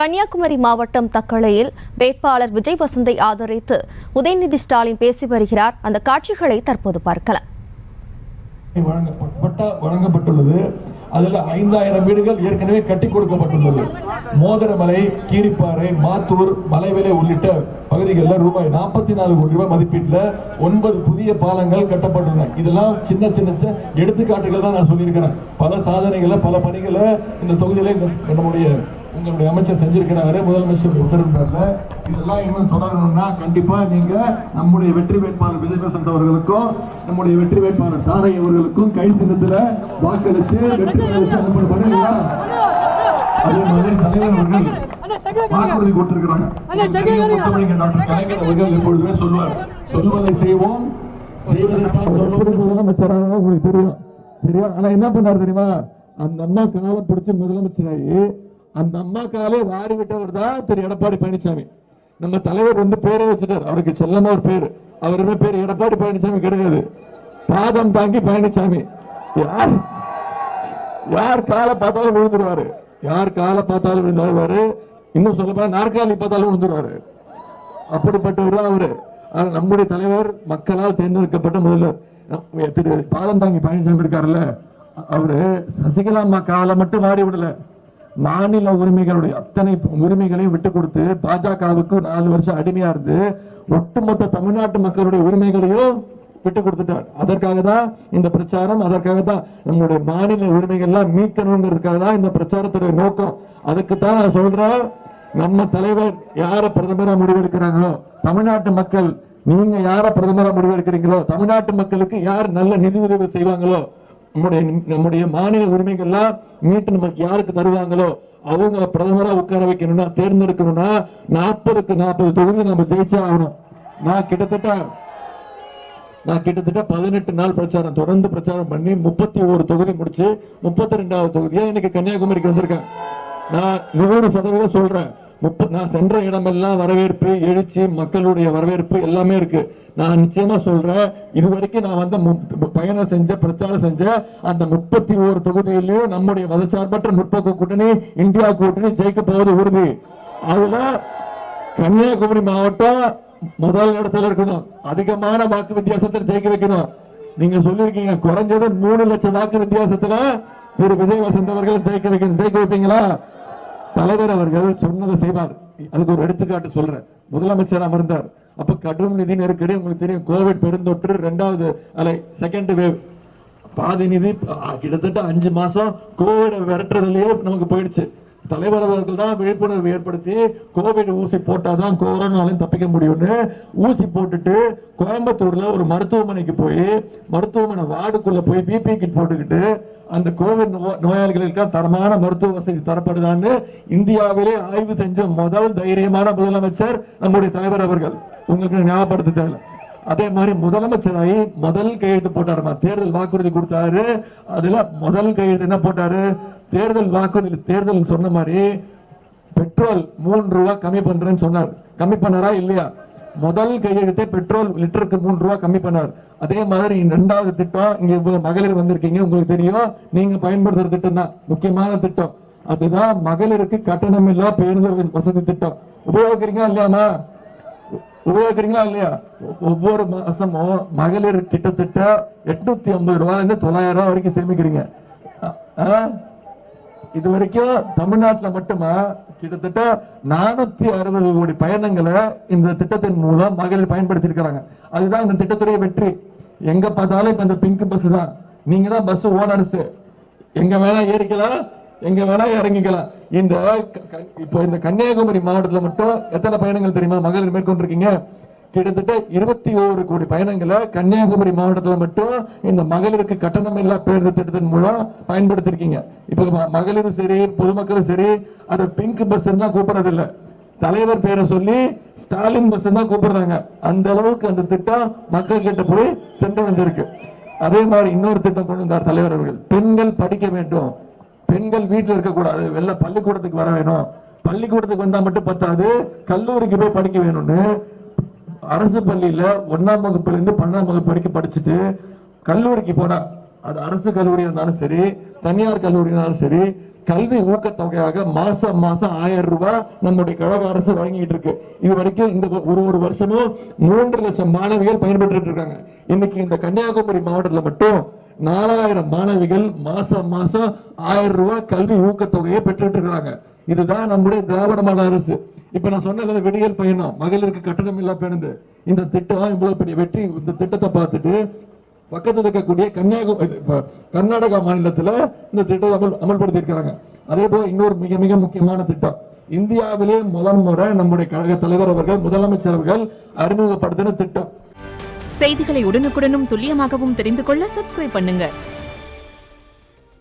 கன்னியாகுமரி மாவட்டம் தக்கலையில் வேட்பாளர் விஜய் வசந்தை ஆதரித்து உதயநிதி ஸ்டாலின் பேசி வருகிறார். அந்த காட்சிகளை தற்போது பார்க்கலாம். வழங்கப்பட்டுள்ளது. அதில் 5000 வீடுகள் ஏற்கனவே கட்டி கொடுக்கப்பட்டுள்ளது. மோதிரமலை, கீரிப்பாறை, மாத்தூர், மலைவேலை உள்ளிட்ட பகுதிகளில் ரூபாய் 44 கோடி ரூபாய் மதிப்பீட்டில் 9 புதிய பாலங்கள் கட்டப்பட்டுள்ளன. இதெல்லாம் சின்ன சின்ன எடுத்துக்காட்டுகள் தான் நான் சொல்லியிருக்கிறேன். பல சாதனைகளை, பல பணிகளை இந்த தொகுதியில உங்களுடைய அமைச்சர் செஞ்சிருக்கிறாரு. முதலமைச்சருடைய உத்தரவுல இதெல்லாம் இன்னும் தொடரணும்னா கண்டிப்பா நீங்க நம்முடைய வெற்றி வேட்பாளர் விஜய் வசந்த் அவர்களுக்கும் நம்முடைய வெற்றி வேட்பாளர் தாரை அவர்களுக்கும் கை சின்னத்துல வாக்களிச்சு வெற்றி பண்ணுவீங்களா? அதே மாதிரி தலைவர் அவர்கள் வாக்குறுதி கொடுத்திருக்கிறாங்க. டாக்டர் கலைஞர் அவர்கள் எப்பொழுதுமே சொல்வார், சொல்வதை செய்வோம், முதலமைச்சராக உங்களுக்கு தெரியும். சரியா? ஆனா என்ன பண்ணாரு தெரியுமா? அந்த அம்மா காலை பிடிச்ச முதலமைச்சராகி அந்த அம்மா காலே வாரி விட்டவர் தான் திரு எடப்பாடி பழனிசாமி. நம்ம தலைவர் பேரை வச்சுட்டார். அவருக்கு செல்லமா ஒரு பேரு. அவருமே பேர் எடப்பாடி பழனிசாமி கிடையாது, பாதம் தாங்கி பழனிசாமி. யார் காலை பார்த்தாலும் விழுந்துருவாரு, யார் காலை பார்த்தாலும் விழுந்துருவாரு. இன்னும் சொல்ல போனா நாற்காலி பார்த்தாலும் விழுந்துருவாரு. அப்படிப்பட்டவர் தான் அவரு. நம்முடைய தலைவர் மக்களால் தேர்ந்தெடுக்கப்பட்ட முதல்வர் திரு பாதம் தாங்கி பழனிசாமி இருக்காருல்ல, அவரு சசிகலா அம்மா காலை மட்டும் வாரி விடல, மாநில உரிமைகளுடைய அத்தனை உரிமைகளையும் விட்டு கொடுத்து பாஜகவுக்கு 4 வருஷம் அடிமையா இருந்து ஒட்டுமொத்த தமிழ்நாட்டு மக்களுடைய உரிமைகளையும் விட்டு கொடுத்துட்டார். அதற்காக தான் இந்த பிரச்சாரம், அதற்காக தான் நம்மளுடைய மாநில உரிமைகள்லாம் மீட்கணுங்கிறதுக்காக தான் இந்த பிரச்சாரத்துடைய நோக்கம். அதுக்கு தான் நான் சொல்றேன், நம்ம தலைவர் யார பிரதமரா முடிவெடுக்கிறாங்களோ, தமிழ்நாட்டு மக்கள் நீங்க யார பிரதமரா முடிவெடுக்கிறீங்களோ, தமிழ்நாட்டு மக்களுக்கு யார் நல்ல நிதி உதவி செய்வாங்களோ, நம்முடைய மாநில உரிமைகள்லாம் மீட்டு நமக்கு யாருக்கு தருவாங்களோ அவங்க பிரதமரா உட்கார வைக்கணும்னா, தேர்ந்தெடுக்கணும்னா 40க்கு 40 தொகுதி நம்ம ஜெயிச்சே ஆகணும். நான் கிட்டத்தட்ட 18 நாள் பிரச்சாரம் தொடர்ந்து பிரச்சாரம் பண்ணி 31 தொகுதி முடிச்சு 32வது தொகுதியா இன்னைக்கு கன்னியாகுமரிக்கு வந்திருக்கேன். நான் 100% சொல்றேன், நான் சென்ற இடமெல்லாம் வரவேற்பு, எழுச்சி, மக்களுடைய வரவேற்பு எல்லாமே இருக்கு. நான் நிச்சயமா சொல்றேன், இதுவரைக்கும் நான் பயணம் செஞ்ச பிரச்சாரம் செஞ்ச அந்த 31 தொகுதியிலும் நம்முடைய மதச்சார்பற்ற முற்போக்கு கூட்டணி, இந்தியா கூட்டணி ஜெயிக்க போவது உறுதி. அதுல கன்னியாகுமரி மாவட்டம் முதல் இடத்துல இருக்கணும், அதிகமான வாக்கு வித்தியாசத்தில் ஜெயிக்க வைக்கணும். நீங்க சொல்லிருக்கீங்க குறைஞ்சது 3 லட்சம் வாக்கு வித்தியாசத்துல திரு விஜய் வசந்த் அவர்கள் ஜெயிக்க வைப்பீங்களா? தலைவர் அவர்கள் சொன்னதை செய்வார். அதுக்கு ஒரு எடுத்துக்காட்டு சொல்றேன். முதலமைச்சர் அமர்ந்தார், அப்ப கடும் நிதி நெருக்கடி, உங்களுக்கு தெரியும், கோவிட் பெருந்தொற்று, 2வது அலை, செகண்ட் வேவ், பாதி நிதி கிட்டத்தட்ட 5 மாசம் கோவிட் விரட்டுறதுலயே நமக்கு போயிடுச்சு. தலைவர் அவர்கள் தான் விழிப்புணர்வு ஏற்படுத்தி கோவிட் ஊசி போட்டாதான் கொரோனாலையும் தப்பிக்க முடியும்னு ஊசி போட்டுட்டு கோயம்புத்தூர்ல ஒரு மருத்துவமனைக்கு போய் மருத்துவமனை வார்டுக்குள்ள போய் பிபி கிட் போட்டுக்கிட்டு அந்த கோவிட் நோயாளிகளுக்கு தரமான மருத்துவ வசதி தரப்படுதான்னு இந்தியாவிலே ஆய்வு செஞ்ச முதல் தைரியமான முதலமைச்சர் நம்முடைய தலைவர் அவர்கள். உங்களுக்கு ஞாபகப்படுத்த தேவை. அதே மாதிரி முதலமைச்சராகி முதல் கையெழுத்து போட்டாருமா, தேர்தல் வாக்குறுதி கொடுத்தாரு. அதுல முதல் கையெழுத்து என்ன போட்டாரு? தேர்தல் வாக்குறுதி, தேர்தல் சொன்ன மாதிரி பெட்ரோல் 3 ரூபாய் கம்மி பண்றேன்னு சொன்னார். கம்மி பண்ணாரா இல்லையா? முதல் கையெழுத்தை பெட்ரோல் லிட்டருக்கு 3 ரூபாய் கம்மி பண்ணார். அதே மாதிரி 2வது திட்டம், இங்க மகளிர் வந்திருக்கீங்க, உங்களுக்கு தெரியும், நீங்க பயன்படுத்துற திட்டம் தான் முக்கியமான திட்டம். அதுதான் மகளிருக்கு கட்டணம் இல்லா பேருந்து வசதி திட்டம். உபயோகிக்கிறீங்களா இல்லையாமா? உபயோகிக்கிறீங்களா இல்லையா? ஒவ்வொரு மாசமும் மகளிர் கிட்டத்தட்ட 850 ரூபாயிலிருந்து 900 ரூபாய் வரைக்கும் சேமிக்கிறீங்க. இது வரைக்கும் தமிழ்நாட்டில் மட்டுமா கிட்டத்தட்ட 460 கோடி பயணங்களை இந்த திட்டத்தின் மூலம் மகளிர் பயன்படுத்தி இருக்கிறாங்க. அதுதான் இந்த திட்டத்துடைய வெற்றி. எங்க பார்த்தாலும் இப்ப இந்த பிங்க் பஸ் தான். நீங்க தான் பஸ் ஓனர்ஸ், எங்க வேணா ஏறிக்கலாம், எங்க வேணா இறங்கிக்கலாம். இப்போ இந்த கன்னியாகுமரி மாவட்டத்தில் மட்டும் எத்தனை பயணங்கள் தெரியுமா மகளிர் மேற்கொண்டிருக்கீங்க? கிட்டத்தட்ட 21 கோடி பயணங்களை கன்னியாகுமரி மாவட்டத்தில் மட்டும் இந்த மகளிருக்கு கட்டணம் இல்லா பேருந்து திட்டத்தின் மூலம் பயன்படுத்திருக்கீங்க. இப்ப மகளிரும் சரி, பொதுமக்களும் சரி, அதை பிங்க் பஸ் தான் கூப்பிடுறது இல்லை, தலைவர் பேரை சொல்லி ஸ்டாலின் பஸ் தான் கூப்பிடுறாங்க. அந்த அளவுக்கு அந்த திட்டம் மக்கள் கிட்ட போய் சென்று வந்திருக்கு. அதே மாதிரி இன்னொரு திட்டம் கொண்டு வந்தார் தலைவர் அவர்கள். பெண்கள் படிக்க வேண்டும், பெண்கள் வீட்டில் இருக்கக்கூடாது, வெளில பள்ளிக்கூடத்துக்கு வர வேணும், பள்ளிக்கூடத்துக்கு வந்தா மட்டும் பத்தாது, கல்லூரிக்கு போய் படிக்க வேணும்னு அரசு பள்ளியில 1ஆம் வகுப்புல இருந்து 12ஆம் வகுப்பு வரைக்கும் படிச்சுட்டு கல்லூரிக்கு போனா அது அரசு கல்லூரி இருந்தாலும் சரி, தனியார் கல்லூரி இருந்தாலும் சரி, கல்வி ஊக்கத்தொகையாக மாசம் 1000 ரூபாய் நம்முடைய கழக அரசு வழங்கிட்டு இருக்கு. இது வரைக்கும் இந்த ஒரு வருஷமும் 3 லட்சம் மாணவிகள் பயன்பெற்று இருக்காங்க. இன்னைக்கு இந்த கன்னியாகுமரி மாவட்டத்தில் மட்டும் 4000 மாணவிகள் மாசம் 1000 ரூபாய் கல்வி ஊக்கத்தொகையை பெற்றுட்டு இருக்காங்க. இதுதான் நம்முடைய திராவிட மாடல் அரசு. இப்ப நான் சொன்ன விடியல் பயணம், மகளிருக்கு கட்டணம் இல்லா பேருந்து, இந்த திட்டம் இவ்வளவு பெரிய வெற்றி. இந்த திட்டத்தை பார்த்துட்டு பக்கத்தில் இருக்கக்கூடிய கர்நாடகா மாநிலத்தில் இந்த திட்டத்தை அமல்படுத்தி இருக்கிறாங்க. அதே போல இன்னொரு மிக மிக முக்கியமான திட்டம், இந்தியாவிலே முதல் முறை நம்முடைய கழக தலைவர் அவர்கள், முதலமைச்சர் அவர்கள் அறிமுகப்படுத்தின திட்டம். செய்திகளை உடனுக்குடனும் துல்லியமாகவும் தெரிந்து கொள்ள சப்ஸ்கிரைப் பண்ணுங்க.